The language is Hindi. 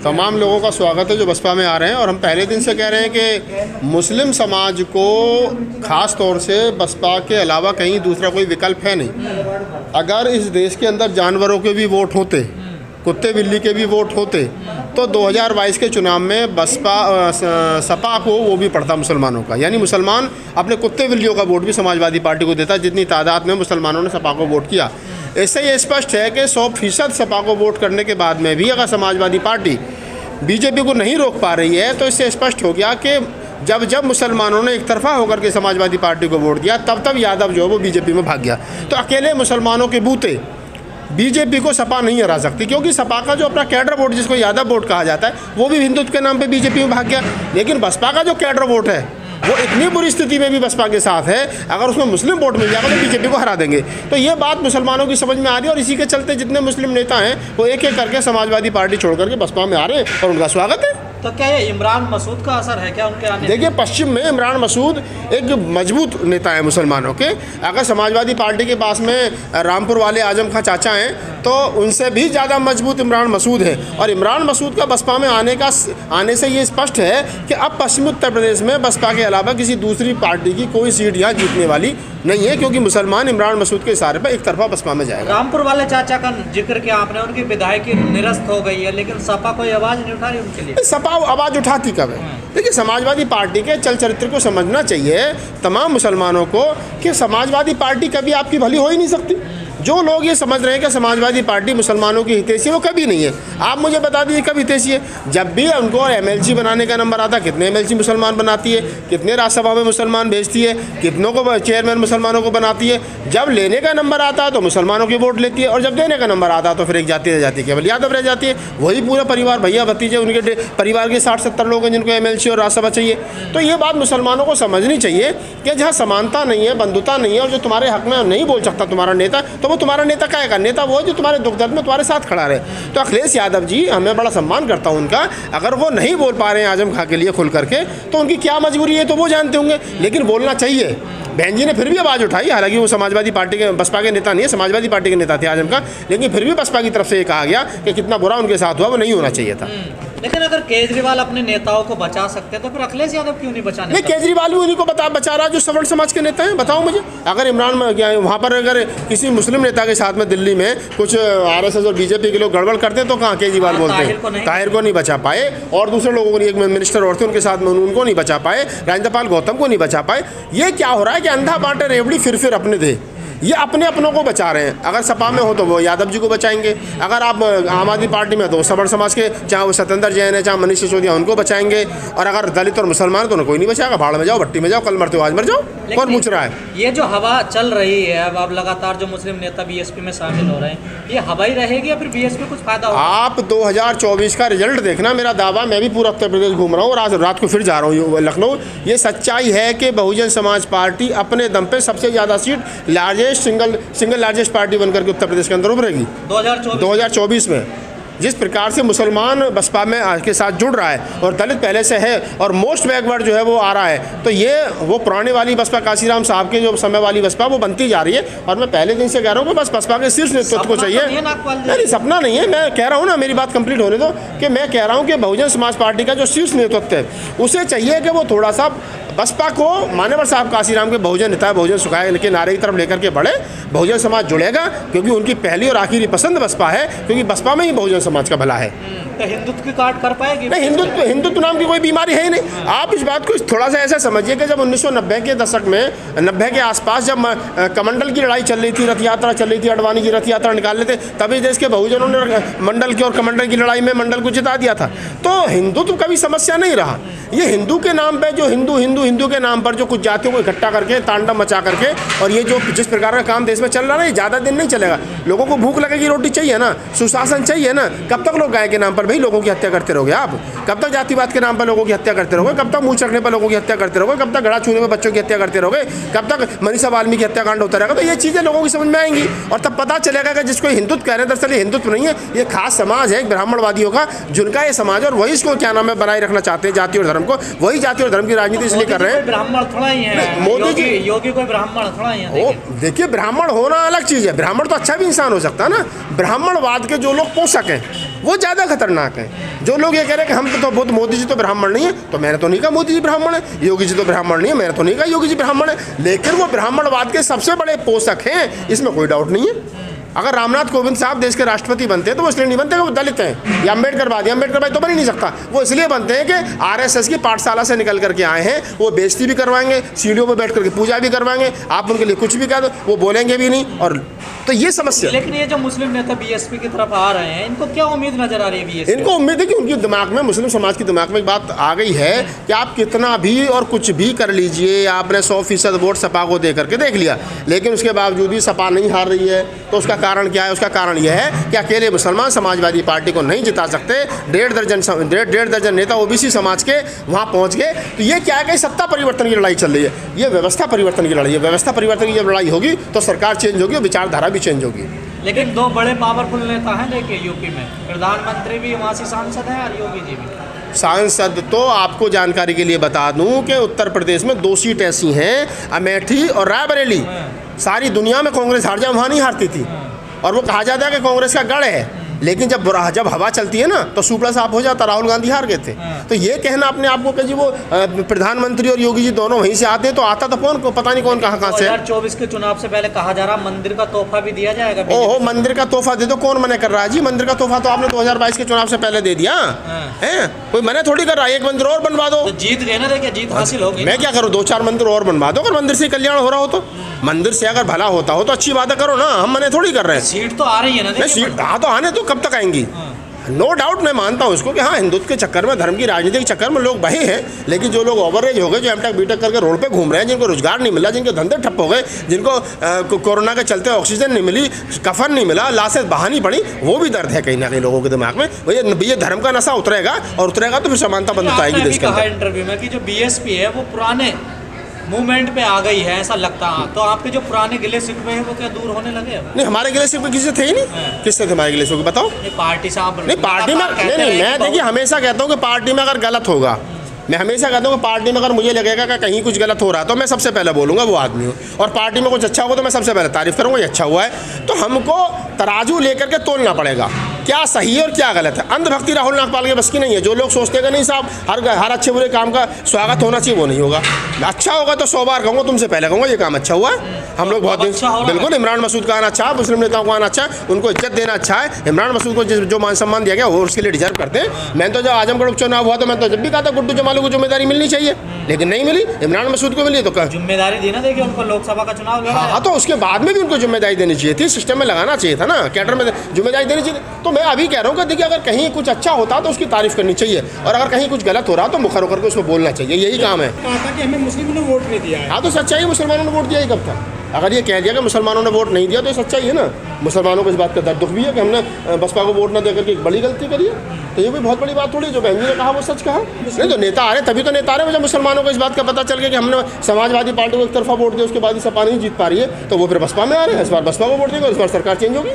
तमाम लोगों का स्वागत है जो बसपा में आ रहे हैं। और हम पहले दिन से कह रहे हैं कि मुस्लिम समाज को ख़ास तौर से बसपा के अलावा कहीं दूसरा कोई विकल्प है नहीं। अगर इस देश के अंदर जानवरों के भी वोट होते, कुत्ते बिल्ली के भी वोट होते, तो 2022 के चुनाव में बसपा सपा को वो भी पड़ता मुसलमानों का। यानी मुसलमान अपने कुत्ते बिल्लियों का वोट भी समाजवादी पार्टी को देता, जितनी तादाद में मुसलमानों ने सपा को वोट किया। इससे ये स्पष्ट है कि 100% सपा को वोट करने के बाद में भी अगर समाजवादी पार्टी बीजेपी को नहीं रोक पा रही है, तो इससे स्पष्ट हो गया कि जब मुसलमानों ने एक तरफा होकर के समाजवादी पार्टी को वोट दिया, तब यादव जो है वो बीजेपी में भाग गया। तो अकेले मुसलमानों के बूते बीजेपी को सपा नहीं हरा सकती, क्योंकि सपा का जो अपना कैडर वोट, जिसको यादव वोट कहा जाता है, वो भी हिंदुत्व के नाम पे बीजेपी में भाग गया। लेकिन बसपा का जो कैडर वोट है वो इतनी बुरी स्थिति में भी बसपा के साथ है, अगर उसमें मुस्लिम वोट मिल जाएगा तो बीजेपी को हरा देंगे। तो ये बात मुसलमानों की समझ में आ रही है, और इसी के चलते जितने मुस्लिम नेता हैं वो एक एक करके समाजवादी पार्टी छोड़ करके बसपा में आ रहे हैं, और उनका स्वागत है। तो क्या ये इमरान मसूद का असर है क्या उनके आने? देखिए, पश्चिम में इमरान मसूद एक मजबूत नेता है मुसलमानों के। अगर समाजवादी पार्टी के पास में रामपुर वाले आजम खां चाचा हैं, तो उनसे भी ज़्यादा मजबूत इमरान मसूद है। और इमरान मसूद का बसपा में आने से ये स्पष्ट है कि अब पश्चिमी उत्तर प्रदेश में बसपा के अलावा किसी दूसरी पार्टी की कोई सीट यहाँ जीतने वाली नहीं है, क्योंकि मुसलमान इमरान मसूद के इशारे पर एक तरफा बसपा में जाएगा। रामपुर वाले चाचा का जिक्र किया आपने, उनकी विधायकी निरस्त हो गई है, लेकिन सपा कोई आवाज़ नहीं उठा रही उनके लिए। सपा आवाज़ उठाती कब है? देखिए, समाजवादी पार्टी के चल चरित्र को समझना चाहिए तमाम मुसलमानों को कि समाजवादी पार्टी कभी आपकी भली हो ही नहीं सकती। जो लोग ये समझ रहे हैं कि समाजवादी पार्टी मुसलमानों की हितैषी है, वो कभी नहीं है। आप मुझे बता दीजिए कब हितैषी है? जब भी उनको एमएलसी बनाने का नंबर आता, कितने एमएलसी मुसलमान बनाती है, कितने राज्यसभा में मुसलमान भेजती है, कितनों को चेयरमैन मुसलमानों को बनाती है। जब लेने का नंबर आता है तो मुसलमानों की वोट लेती है, और जब देने का नंबर आता है तो फिर एक जाति रह जाती है, केवल यादव रह जाती है। वही पूरा परिवार, भैया भतीजे, उनके परिवार के 60-70 लोग हैं जिनको एमएलसी और राज्यसभा चाहिए। तो ये बात मुसलमानों को समझनी चाहिए कि जहाँ समानता नहीं है, बंधुता नहीं है, और जो तुम्हारे हक में नहीं बोल सकता तुम्हारा नेता, तो वो तुम्हारा नेता क्या है? नेता वो जो तुम्हारे दुख दर्द में तुम्हारे साथ खड़ा रहे। तो अखिलेश यादव जी, हमें बड़ा सम्मान करता हूँ उनका, अगर वो नहीं बोल पा रहे हैं आजम खां के लिए खुल करके, तो उनकी क्या मजबूरी है तो वो जानते होंगे, लेकिन बोलना चाहिए। बहन जी ने फिर भी आवाज़ उठाई, हालांकि वो समाजवादी पार्टी के, बसपा के नेता नहीं है, समाजवादी पार्टी के नेता थे आजम खां, लेकिन फिर भी बसपा की तरफ से ये कहा गया कि कितना बुरा उनके साथ हुआ, वो नहीं होना चाहिए था। लेकिन अगर केजरीवाल अपने नेताओं को बचा सकते हैं, तो फिर अखिलेश यादव क्यों नहीं बचाने? नहीं, केजरीवाल भी उन्हीं को बचा रहा जो सवर्ण समाज के नेता हैं। बताओ मुझे, अगर इमरान वहाँ पर अगर किसी मुस्लिम नेता के साथ में दिल्ली में कुछ आरएसएस और बीजेपी के लोग गड़बड़ करते तो कहाँ केजरीवाल बोलते हैं? ताहिर को नहीं बचा पाए, और दूसरे लोगों को, एक मिनिस्टर और थे उनके साथ में, उनको नहीं बचा पाए, राजेंद्र गौतम को नहीं बचा पाए। ये क्या हो रहा है कि अंधा बांटे रेवड़ी फिर अपने थे। ये अपने अपनों को बचा रहे हैं। अगर सपा में हो तो वो यादव जी को बचाएंगे, अगर आप आम आदमी पार्टी में तो सवर्ण समाज के, चाहे वो सत्येंद्र जैन है, चाहे मनीष सिसोदिया, उनको बचाएंगे, और अगर दलित और मुसलमान तो उन्हें कोई नहीं बचाएगा। भाड़ में जाओ, भट्टी में जाओ, कल मरते हो आज मर जाओ, कौन पूछ रहा है? ये जो हवा चल रही है अब लगातार, जो मुस्लिम नेता बीएसपी में शामिल हो रहे हैं, ये हवा ही रहेगी या फिर बीएसपी कुछ फायदा होगा? आप 2024 का रिजल्ट देखना, मेरा दावा, मैं भी पूरा उत्तर प्रदेश घूम रहा हूँ और आज रात को फिर जा रहा हूँ लखनऊ। ये सच्चाई है कि बहुजन समाज पार्टी अपने दम पे सबसे ज़्यादा सीट, सिंगल लार्जेस्ट पार्टी बनकर के उत्तर प्रदेश के अंदर उभरेगी 2024 में। जिस प्रकार से मुसलमान बसपा में के साथ जुड़ रहा है, और दलित पहले से है, और मोस्ट बैकवर्ड जो है वो आ रहा है, तो ये वो पुराने वाली बसपा, काशीराम साहब के जो समय वाली बसपा, वो बनती जा रही है। और मैं पहले दिन से कह रहा हूँ कि बस बसपा के शीर्ष नेतृत्व को चाहिए। नहीं, सपना नहीं है, मैं कह रहा हूँ ना, मेरी बात कंप्लीट होने दो, कि मैं कह रहा हूँ कि बहुजन समाज पार्टी का जो शीर्ष नेतृत्व है, उसे चाहिए कि वो थोड़ा सा बसपा को, मान्यवर साहब काशीराम के बहुजन नेता, बहुजन सुखाए के नारे की तरफ लेकर के बढ़े, बहुजन समाज जुड़ेगा, क्योंकि उनकी पहली और आखिरी पसंद बसपा है, क्योंकि बसपा में ही बहुजन समाज का भला है। तो हिंदुत्व की काट कर पाएगी? नहीं, हिंदुत्व नाम की कोई बीमारी है ही नहीं। आप इस बात को थोड़ा सा ऐसा समझिए कि जब 1990 के दशक में, 90 के आसपास, जब कमंडल की लड़ाई चल रही थी, रथ यात्रा चल रही थी, अडवाणी की रथ यात्रा निकाल रहे थे, तभी देश के बहुजनों ने मंडल की और कमंडल की लड़ाई में मंडल को जिता दिया था। तो हिंदुत्व कभी समस्या नहीं रहा। ये हिंदू के नाम पर जो हिंदू के नाम पर जो कुछ जातियों को इकट्ठा करके, तांडव मचा करके, और ये जो जिस प्रकार का काम देश में चल रहा है, ज़्यादा दिन नहीं चलेगा। लोगों को भूख लगेगी, रोटी चाहिए ना, सुशासन चाहिए ना। कब तक लोग गाय के नाम पर भाई लोगों की हत्या करते रहोगे आप? कब तक जातिवाद के नाम पर लोगों की हत्या करते रहोगे? कब तक मुँह चढ़ने पर लोगों की हत्या करते रहोगे? कब तक घड़ा छूने में बच्चों की हत्या करते रहोगे? कब तक मनीषा वाल्मीकि हत्याकांड होता रहेगा? तो ये चीज़ें लोगों की समझ में आएंगी, और तब पता चलेगा कि जिसको हिंदुत्व कह रहे हैं, दरअसल ये हिंदुत्व नहीं है, ये खास समाज है ब्राह्मणवादियों का, जिनका ये समाज और वही इसको क्या नाम है बनाए रखना चाहते हैं, जाति और धर्म को। वही जाति और धर्म की राजनीति इसलिए कर रहे हैं। ब्राह्मण थोड़ा ही है, मोदी जी योगी कोई ब्राह्मण थोड़ा ही है। देखिए ब्राह्मण होना अलग चीज़ है, ब्राह्मण तो अच्छा भी इंसान हो सकता है ना। ब्राह्मणवाद के जो लोग पोषक हैं वो ज़्यादा खतरनाक हैं। जो लोग ये कह रहे हैं कि हम तो बहुत मोदी जी तो ब्राह्मण नहीं है, तो मैंने तो नहीं कहा मोदी जी ब्राह्मण है। योगी जी तो ब्राह्मण नहीं है, मैंने तो नहीं कहा योगी जी ब्राह्मण है। लेकिन वो ब्राह्मणवाद के सबसे बड़े पोषक हैं, इसमें कोई डाउट नहीं है। अगर रामनाथ कोविंद साहब देश के राष्ट्रपति बनते हैं तो वो इसलिए नहीं बनते कि वो दलित हैं या अम्बेडकर भाई तो बन ही नहीं सकता। वो इसलिए बनते हैं कि आरएसएस की पाठशाला से निकल करके आए हैं। वो बेइज्जती भी करवाएंगे, सीढ़ियों पर बैठ करके पूजा भी करवाएंगे, आप उनके लिए कुछ भी कह दो वो बोलेंगे भी नहीं। और तो ये समस्या। लेकिन ये जो मुस्लिम नेता बीएसपी की तरफ आ रहे हैं, इनको क्या उम्मीद नजर आ रही है बीएसपी? इनको उम्मीद है कि उनके दिमाग में, मुस्लिम समाज के दिमाग में एक बात आ गई है कि आप कितना भी और कुछ भी कर लीजिए, आपने 100% वोट सपा को दे करके देख लिया, लेकिन उसके बावजूद भी सपा नहीं हार रही है। तो उसका कारण क्या है? उसका कारण यह है कि अकेले मुसलमान समाजवादी पार्टी को नहीं जिता सकते। डेढ़ दर्जन नेता ओबीसी समाज के वहाँ पहुँच गए। तो ये क्या है कि सत्ता परिवर्तन की लड़ाई चल रही है, ये व्यवस्था परिवर्तन की लड़ाई है। व्यवस्था परिवर्तन की जब लड़ाई होगी तो सरकार चेंज होगी और विचारधारा भी चेंज होगी। लेकिन दो बड़े पावरफुल नेता हैं देखिए यूपी में, प्रधानमंत्री भी वहाँ से सांसद हैं और योगी जी भी सांसद। तो आपको जानकारी के लिए बता दूं कि उत्तर प्रदेश में 2 सीट ऐसी हैं, अमेठी और रायबरेली। सारी दुनिया में कांग्रेस हार जाए, वहाँ नहीं हारती थी। और वो कहा जाता है कि कांग्रेस का गढ़ है, लेकिन जब हवा चलती है ना तो सुपड़ा साफ हो जाता। राहुल गांधी हार गए थे। तो ये कहना अपने आप को कि जी वो प्रधानमंत्री और योगी जी दोनों वहीं से आते हैं, तो आता तो कौन को पता नहीं कौन कहाँ से। 2024 के चुनाव से पहले कहा जा रहा मंदिर का तोहफा भी दिया जाएगा। ओहो, मंदिर का तोहफा दे दो, कौन मना कर रहा है जी? मंदिर का तोहफा तो आपने 2022 के चुनाव से पहले दे दिया है, कोई मना थोड़ी कर रहा है। एक मंदिर और बनवा दो, जीत गए ना, देखिए जीत हासिल होगी। मैं क्या करूँ, 2-4 मंदिर और बनवा दो। अगर मंदिर से कल्याण हो रहा हो तो, मंदिर से अगर भला होता हो तो अच्छी बातें करो ना, हम मने थोड़ी कर रहे हैं। सीट तो आ रही है ना, सीट हाँ तो आने तो कब तक आएंगी? नो डाउट मैं मानता हूँ इसको कि हाँ, हिंदुत्व के चक्कर में, धर्म की राजनीति के चक्कर में लोग बहे हैं। लेकिन जो लोग ओवरएज हो गए, जो एमटेक बीटेक करके रोड पे घूम रहे हैं, जिनको रोजगार नहीं मिला, जिनके धंधे ठप हो गए, जिनको कोरोना के चलते ऑक्सीजन नहीं मिली, कफन नहीं मिला, लाशें बहानी पड़ी, वो भी दर्द है कहीं ना कहीं लोगों के दिमाग में। भैया धर्म का नशा उतरेगा, और उतरेगा तो फिर समानता बंद आएगी देश के अंदर। इंटरव्यू में कि जो बीएसपी है वो पुराने मूवमेंट पे आ गई है, ऐसा लगता है। तो आपके जो पुराने गिले शिकवे हैं वो क्या दूर होने लगे हैं? नहीं, हमारे गिले शिकवे किसी से थे ही नहीं। किससे थे हमारे गिले शिकवे, बताओ? पार्टी से आप नहीं, पार्टी में नहीं, मैं देखिए हमेशा कहता हूँ कि पार्टी में अगर गलत होगा, मैं हमेशा कहता हूँ कि पार्टी में अगर मुझे लगेगा कि कहीं कुछ गलत हो रहा है तो मैं सबसे पहले बोलूँगा वो आदमी हूँ। और पार्टी में कुछ अच्छा होगा तो मैं सबसे पहले तारीफ करूँगा, ये अच्छा हुआ है। तो हमको तराजू लेकर के तोलना पड़ेगा, क्या सही है और क्या गलत है। अंधभक्ति राहुल नागपाल के बस की नहीं है। जो लोग सोचते हैं कि नहीं साहब हर अच्छे बुरे काम का स्वागत होना चाहिए, वो नहीं होगा। अच्छा होगा तो 100 बार कहूँगा, तुमसे पहले कहूँगा ये काम अच्छा हुआ है। हम लोग बहुत दिन बिल्कुल इमरान मसूद का आना अच्छा है, मुस्लिम नेताओं को आना अच्छा है, उनको इज्जत देना अच्छा है। इमरान मसूद को जो मान सम्मान दिया गया वो उसके लिए डिजर्व करते हैं। मैंने तो जब आजमगढ़ उपचुनाव हुआ तो मैं तो जब भी कहा था गुड्डू जमालू को जिम्मेदारी मिलनी चाहिए, लेकिन नहीं मिली। इमरान मसूद को मिली तो जिम्मेदारी दी ना, देखिए उनको लोकसभा का चुनाव लड़ा। हाँ, तो उसके बाद में भी उनको जिम्मेदारी देनी चाहिए थी, सिस्टम में लगाना चाहिए था ना, कैडर में जिम्मेदारी देनी चाहिए। तो मैं अभी कह रहा हूँ कि देखिए अगर कहीं कुछ अच्छा होता तो उसकी तारीफ करनी चाहिए, और अगर कहीं कुछ गलत हो रहा तो मुखर होकर के उसको बोलना चाहिए। यही काम है। कहा था कि हमें मुस्लिमों ने वोट नहीं दिया है। हाँ, तो सच्चाई मुसलमानों ने वोट दिया ही कब था? अगर ये कह दिया कि मुसलमानों ने वोट नहीं दिया तो ये सच्चाई है ना। मुसलमानों को इस बात का दर्द दुख भी है कि हमने बसपा को वोट न देकर के एक बड़ी गलती करी है। तो ये भी बहुत बड़ी बात थोड़ी, जो बहन जी ने कहा वो सच कहा। नहीं तो नेता आ रहे, तभी तो नेता आ रहे। जब मुसलमानों को इस बात का पता चल गया कि हमने समाजवादी पार्टी को एक तरफा वोट दिया, उसके बाद ही सपा नहीं जीत पा रही है, तो वो फिर बसपा में आ रहे हैं। इस बार बसपा को वोट देंगे, इस बार सरकार चेंज होगी।